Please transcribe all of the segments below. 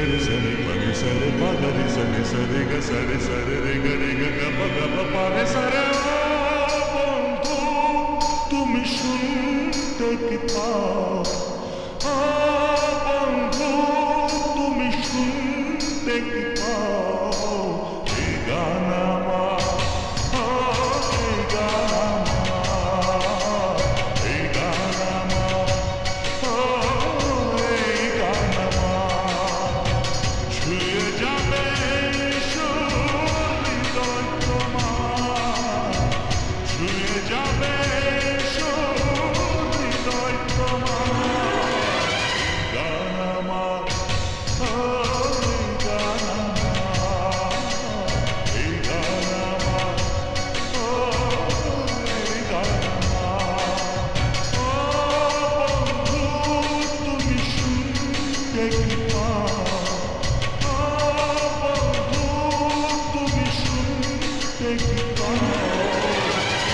re sa re pa re sa re pa ga re sa re ga re ga ga pa re sa re বন্ধু তুমি শুনতে কি পাও বন্ধু তুমি শুনতে কি পাও এই গান আমার এই গান আমার এই গান আমার এই গান আমার ছুঁয়ে যাবে হৃদয় তোমার ছুঁয়ে যাবে হৃদয় তোমার গান আমার গান আমার এই গান আমার এই গান আমার বন্ধু তুমি শুনতে কি পাও বন্ধু তুমি শুনতে কি পাও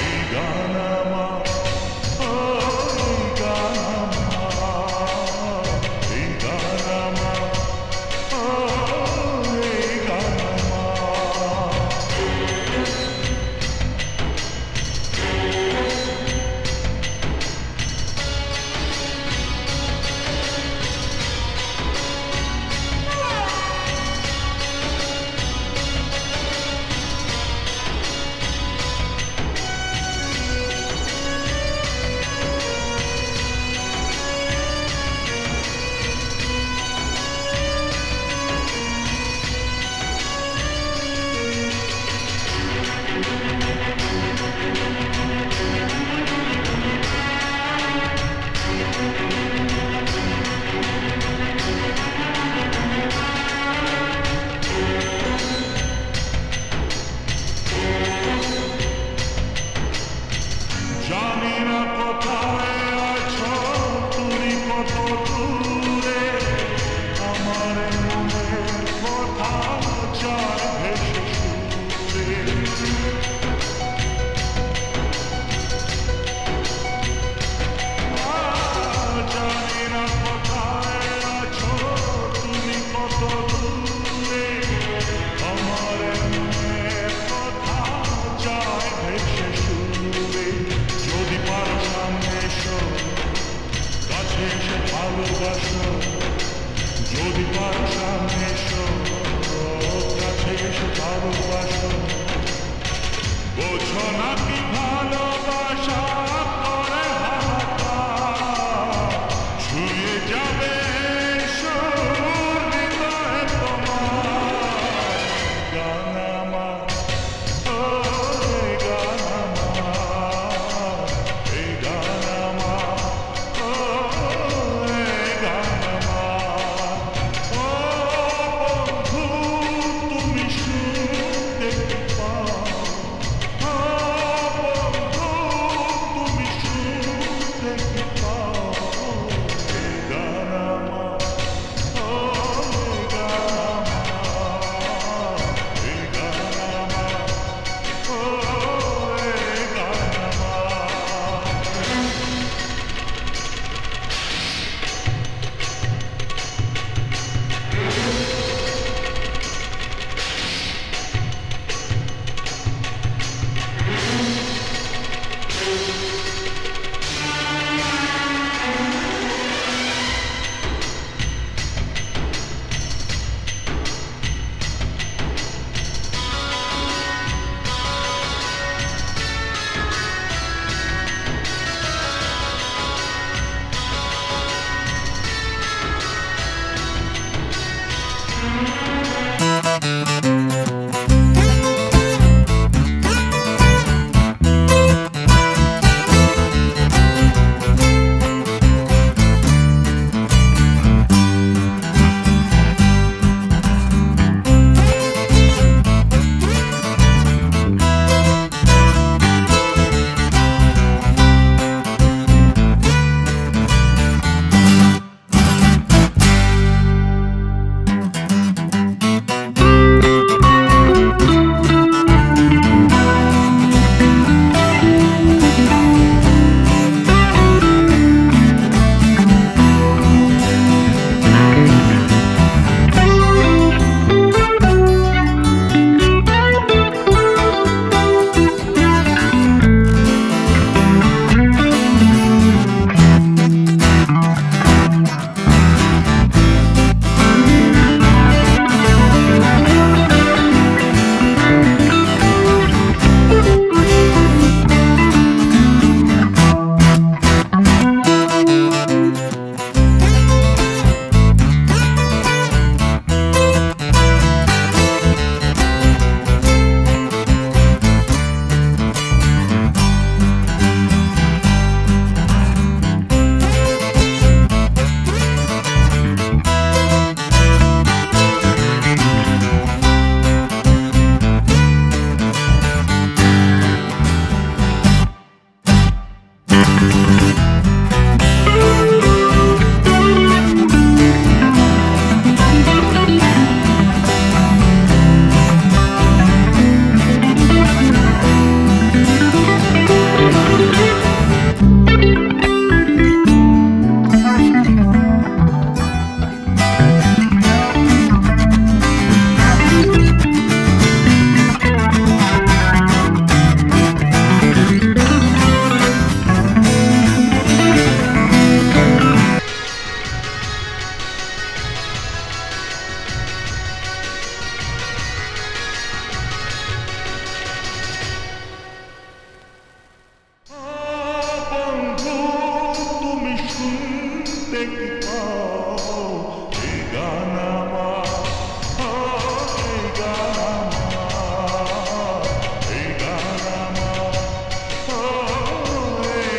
এই গান আমার এই গান আমার এই গান আমার এই গান আমার জানি না কোথায় আছো তুমি কত দূরে আমার মনের কথা যায় ভেসে সুরে জানি না কোথায় আছো তুমি কত দূরে আমার মনের কথা যায় ভেসে সুরে যদি পারো সামনে এসো কাছে এসে ভালোবাসো যদি পারো সামনে এসো কাছে এসে ভালোবাসো বোঝো না কি ভালোবাসা করে হাহাকার ছুঁয়ে যাবে